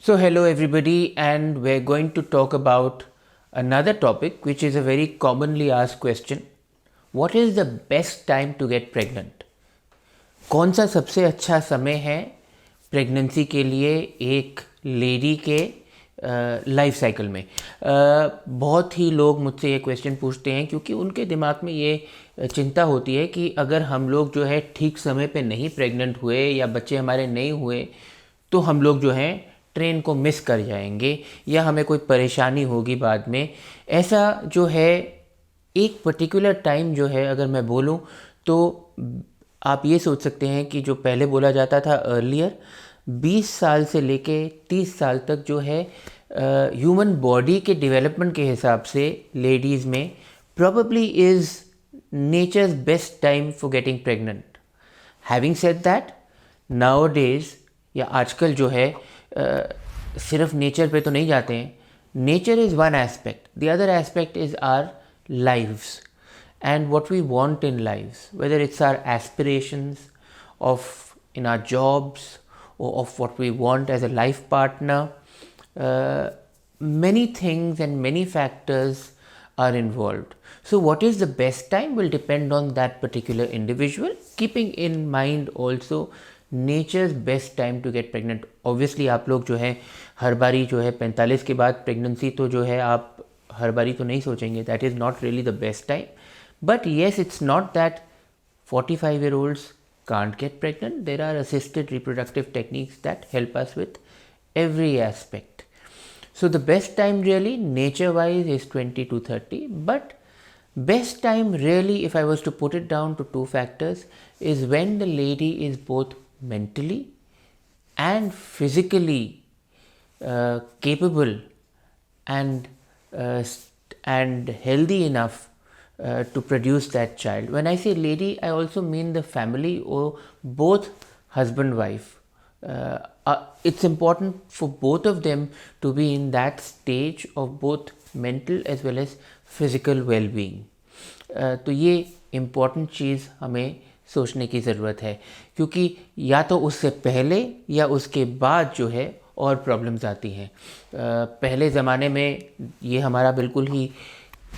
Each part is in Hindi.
So, hello everybody, and we're going to talk about another topic which is a very commonly asked question. What is the best time to get pregnant? कौन सा सबसे अच्छा समय है प्रेगनेंसी के लिए एक लेडी के लाइफ साइकिल में? बहुत ही लोग मुझसे ये क्वेश्चन पूछते हैं क्योंकि उनके दिमाग में ये चिंता होती है कि अगर हम लोग जो है ठीक समय पे नहीं प्रेग्नेंट हुए या बच्चे हमारे नहीं हुए तो हम लोग जो हैं ट्रेन को मिस कर जाएंगे या हमें कोई परेशानी होगी बाद में। ऐसा जो है एक पर्टिकुलर टाइम जो है अगर मैं बोलूँ तो आप ये सोच सकते हैं कि जो पहले बोला जाता था अर्लियर 20 साल से लेके 30 साल तक जो है ह्यूमन बॉडी के डेवलपमेंट के हिसाब से लेडीज़ में probably is nature's best time for getting pregnant. Having said that, nowadays या आजकल जो है सिर्फ नेचर पे तो नहीं जाते हैं। Nature is one aspect, the other aspect is are lives and what we want in lives, whether it's our aspirations of in our jobs or of what we want as a life partner. Many things and many factors are involved. So what is the best time will depend on that particular individual, keeping in mind also nature's best time to get pregnant. Obviously आप लोग जो है हर बारी जो है 45 के बाद प्रेगनेंसी तो जो है आप हर बारी तो नहीं सोचेंगे, that is not really the best time. But yes, it's not that 45-year-olds can't get pregnant. There are assisted reproductive techniques that help us with every aspect. So the best time really nature wise is 20 to 30, but best time really, if I was to put it down to two factors, is when the lady is both mentally and physically capable and healthy enough to produce that child. When I say lady, I also mean the family or both husband wife. It's important for both of them to be in that stage of both mental as well as physical well-being. तो ये important चीज़ हमें सोचने की ज़रूरत है, क्योंकि या तो उससे पहले या उसके बाद जो है और प्रॉब्लम्स आती हैं। पहले ज़माने में ये हमारा बिल्कुल ही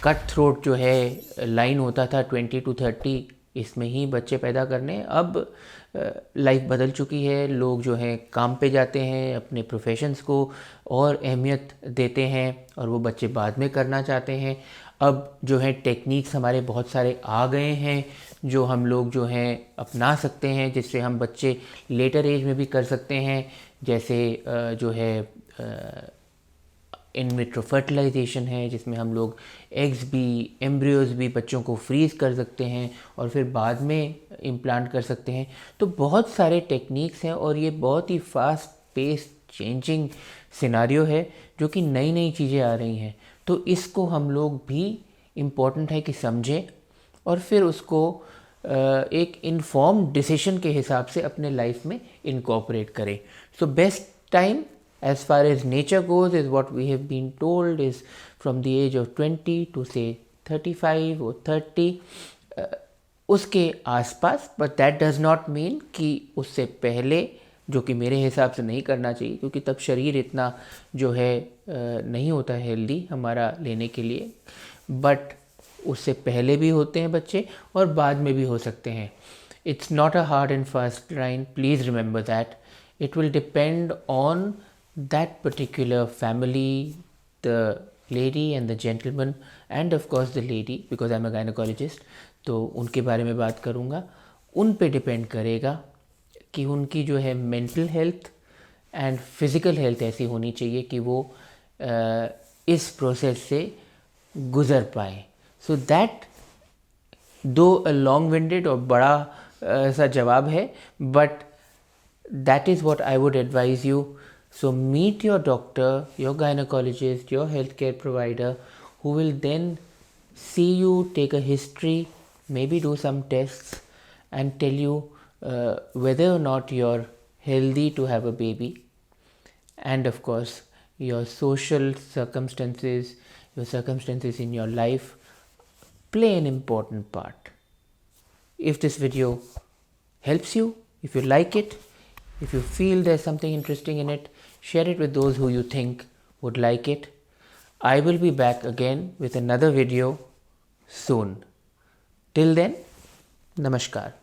कट थ्रोट जो है लाइन होता था 20 to 30, इसमें ही बच्चे पैदा करने। अब लाइफ बदल चुकी है, लोग जो हैं काम पे जाते हैं, अपने प्रोफेशंस को और अहमियत देते हैं और वो बच्चे बाद में करना चाहते हैं। अब जो है टेक्निक्स हमारे बहुत सारे आ गए हैं जो हम लोग जो हैं अपना सकते हैं, जिससे हम बच्चे लेटर एज में भी कर सकते हैं। जैसे जो है इन विट्रो फर्टिलाइजेशन है, जिसमें हम लोग एग्स भी एम्ब्रियोज़ भी बच्चों को फ्रीज़ कर सकते हैं और फिर बाद में इम्प्लांट कर सकते हैं। तो बहुत सारे टेक्निक्स हैं और ये बहुत ही फास्ट पेस चेंजिंग सिनारियो है जो कि नई नई चीज़ें आ रही हैं। तो इसको हम लोग भी इम्पॉर्टेंट है कि समझें और फिर उसको एक इन्फॉर्म डिसीजन के हिसाब से अपने लाइफ में इनकॉर्पोरेट करें। So best time as far as nature goes is what we have been told is from the age of 20 to say 35 or 30, उसके आसपास। But that does not mean कि उससे पहले, जो कि मेरे हिसाब से नहीं करना चाहिए, क्योंकि तब शरीर इतना जो है नहीं होता है हेल्दी हमारा लेने के लिए। बट उससे पहले भी होते हैं बच्चे और बाद में भी हो सकते हैं। It's not a hard and fast line, please remember that. It will depend on that particular family, the lady and the gentleman, and of course the lady, because I'm a gynecologist, तो उनके बारे में बात करूँगा। उन पे डिपेंड करेगा कि उनकी जो है mental health and physical health ऐसी होनी चाहिए कि वो इस प्रोसेस से गुज़र पाए। सो दैट दो लॉन्ग विंडेड और बड़ा सा जवाब है, but that is what I would advise you. So meet your doctor, your gynecologist, your healthcare provider, who will then see you, take a history, maybe do some tests and tell you whether or not you're healthy to have a baby. And of course, your social circumstances, your circumstances in your life play an important part. If this video helps you, if you like it, If you feel there's something interesting in it, share it with those who you think would like it. I will be back again with another video soon. Till then, Namaskar.